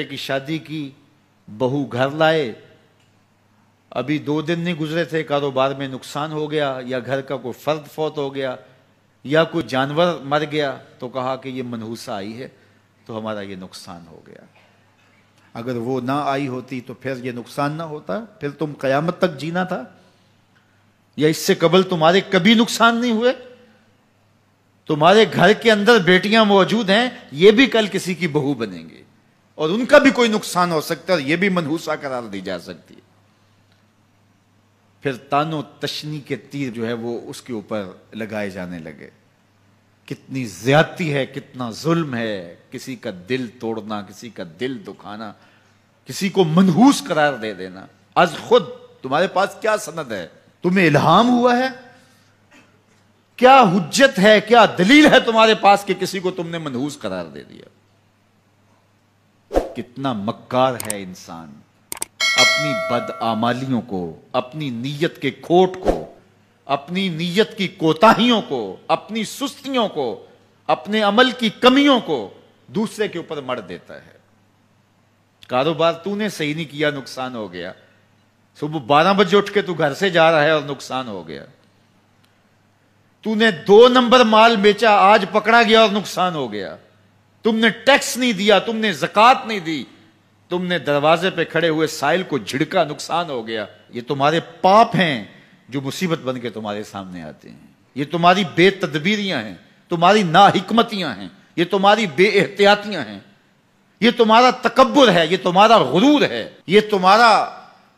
بیٹے کی شادی کی، بہو گھر لائے، ابھی 2 دن نہیں گزرے تھے کاروبار میں نقصان ہو گیا، یا گھر کا کوئی فرد فوت ہو گیا، یا کوئی جانور مر گیا، تو کہا کہ یہ منحوسہ آئی ہے تو ہمارا یہ نقصان ہو گیا۔ اگر وہ نہ آئی ہوتی تو پھر یہ نقصان نہ ہوتا، پھر تم قیامت تک جینا تھا، یا اس سے قبل تمہارے کبھی نقصان نہیں ہوئے۔ تمہارے گھر کے اندر بیٹیاں موجود ہیں، یہ بھی کل کسی کی بہو بنیں گے، اور ان کا بھی کوئی نقصان ہو سکتا ہے، اور یہ بھی منحوسہ قرار دی جا سکتی ہے۔ پھر تانو تشنی کے تیر جو ہے وہ اس کے اوپر لگائے جانے لگے۔ کتنی زیادتی ہے، کتنا ظلم ہے، کسی کا دل توڑنا، کسی کا دل دکھانا، کسی کو منحوس قرار دے دینا۔ از خود تمہارے پاس کیا سند ہے؟ تمہیں الہام ہوا ہے؟ کیا حجت ہے، کیا دلیل ہے تمہارے پاس کہ کسی کو تم نے منحوس قرار دے دیا؟ کتنا مکار ہے انسان، اپنی بدعمالیوں کو، اپنی نیت کے کھوٹ کو، اپنی نیت کی کوتاہیوں کو، اپنی سستیوں کو، اپنے عمل کی کمیوں کو دوسرے کے اوپر مڑ دیتا ہے۔ کاروبار تو نے صحیح نہیں کیا، نقصان ہو گیا۔ صبح 12 بجے اٹھ کے تو گھر سے جا رہا ہے اور نقصان ہو گیا۔ تو نے 2 نمبر مال بیچا، آج پکڑا گیا اور نقصان ہو گیا۔ تم نے ٹیکس نہیں دیا، تم نے زکوٰۃ نہیں دی، تم نے دروازے پہ کھڑے ہوئے سائل کو جھڑکا، نقصان ہو گیا۔ یہ تمہارے پاپ ہیں جو مصیبت بن کے تمہارے سامنے آتے ہیں۔ یہ تمہاری بے تدبیریاں ہیں، تمہاری ناحکمتیاں ہیں، یہ تمہاری بے احتیاطیاں ہیں، یہ تمہارا تکبر ہے، یہ تمہارا غرور ہے، یہ تمہارا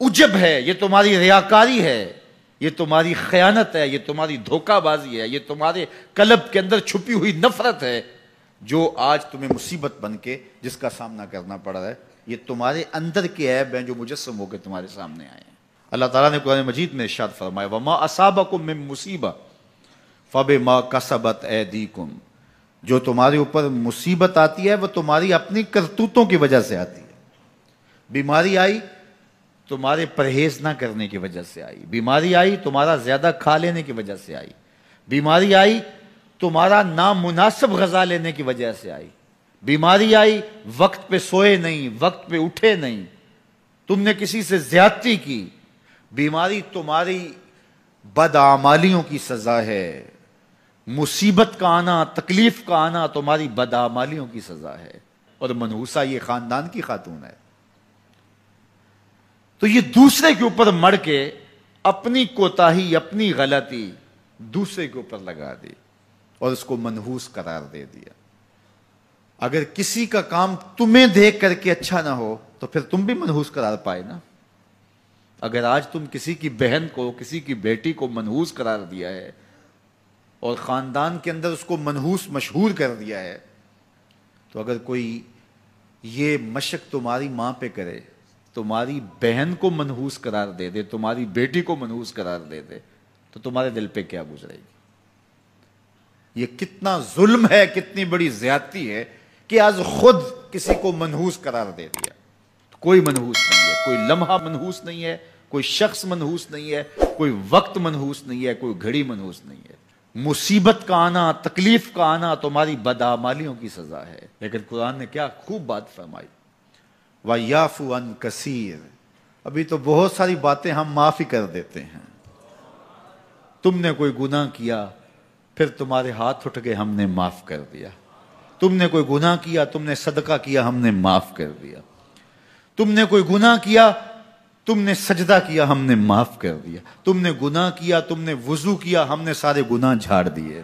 عجب ہے، یہ تمہاری ریاکاری ہے، یہ تمہاری خیانت ہے، یہ تمہاری دھوکہ بازی ہے، یہ تمہارے قلب کے اندر چھپی ہوئی نفرت ہے، جو آج تمہیں مصیبت بن کے جس کا سامنا کرنا پڑ رہا ہے۔ یہ تمہارے اندر کے عیب ہیں جو مجسم ہو کے تمہارے سامنے آئے ہیں۔ اللہ تعالیٰ نے قرآن مجید میں ارشاد فرمایا وَمَا أَصَابَكُم مِّن مُّصِيبَةٍ فَبِمَا كَسَبَتْ أَيْدِيكُمْ، جو تمہارے اوپر مصیبت آتی ہے وہ تمہاری اپنی کرتوتوں کی وجہ سے آتی ہے۔ بیماری آئی تمہارے پرہیز نہ کرنے کی وجہ سے آئی، بیماری آئی تمہارا زیادہ کھا لینے کی وجہ سے آئی، بیماری آئی تمہارا نامناسب غذا لینے کی وجہ سے آئی، بیماری آئی وقت پہ سوئے نہیں، وقت پہ اٹھے نہیں، تم نے کسی سے زیادتی کی، بیماری تمہاری بدعمالیوں کی سزا ہے، مصیبت کا آنا، تکلیف کا آنا تمہاری بدعمالیوں کی سزا ہے۔ اور منحوسہ یہ خاندان کی خاتون ہے، تو یہ دوسرے کے اوپر مڑ کے اپنی کوتاہی، اپنی غلطی دوسرے کے اوپر لگا دی اور اس کو منحوس قرار دے دیا۔ اگر کسی کا کام تمہیں دیکھ کر کے اچھا نہ ہو تو پھر تم بھی منحوس قرار پائے نا۔ اگر آج تم کسی کی بہن کو، کسی کی بیٹی کو منحوس قرار دیا ہے اور خاندان کے اندر اس کو منحوس مشہور کر دیا ہے، تو اگر کوئی یہ مشق تمہاری ماں پہ کرے، تمہاری بہن کو منحوس قرار دے دے، تمہاری بیٹی کو منحوس قرار دے دے، تو تمہارے دل پہ کیا گزرے گی؟ یہ کتنا ظلم ہے، کتنی بڑی زیادتی ہے کہ آج خود کسی کو منحوس قرار دے دیا۔ کوئی منحوس نہیں ہے، کوئی لمحہ منحوس نہیں ہے، کوئی شخص منحوس نہیں ہے، کوئی وقت منحوس نہیں ہے، کوئی گھڑی منحوس نہیں ہے۔ مصیبت کا آنا، تکلیف کا آنا تمہاری بدعمالیوں کی سزا ہے۔ لیکن قرآن نے کیا خوب بات فرمائی، وَيَعْفُو عَنْ كَثِيرٍ، ابھی تو بہت ساری باتیں ہم معاف ہی کر دیتے ہیں۔ تم نے کوئی گناہ کیا، پھر تمہارے ہاتھ اٹھ کے ہم نے معاف کر دیا۔ تم نے کوئی گناہ کیا، تم نے صدقہ کیا، ہم نے معاف کر دیا۔ تم نے کوئی گناہ کیا، تم نے سجدہ کیا، ہم نے معاف کر دیا۔ تم نے گناہ کیا، تم نے وضو کیا، ہم نے سارے گناہ جھاڑ دیے۔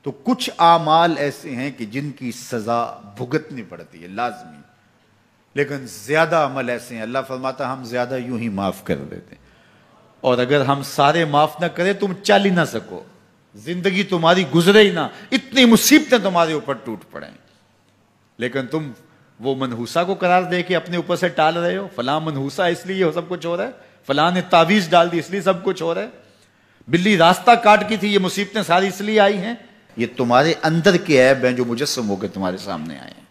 تو کچھ اعمال ایسے ہیں کہ جن کی سزا بھگتنی پڑتی ہے لازمی، لیکن زیادہ عمل ایسے ہیں اللہ فرماتا ہم زیادہ یوں ہی معاف کر دیتے ہیں، اور اگر ہم سارے معاف نہ کریں تم چل ہی نہ سکو، زندگی تمہاری گزرے ہی نہ، اتنی مصیبتیں تمہارے اوپر ٹوٹ پڑیں، لیکن تم وہ منحوسہ کو قرار دے کے اپنے اوپر سے ٹال رہے ہو۔ فلاں منحوسہ اس لیے سب کچھ ہو رہا ہے، فلاں نے تعویذ ڈال دی اس لیے سب کچھ ہو رہا ہے، بلی راستہ کاٹ کی تھی، یہ مصیبتیں ساری اس لیے آئی ہیں۔ یہ تمہارے اندر کے عیب ہیں جو مجسم ہو کے تمہارے سامنے آئے ہیں۔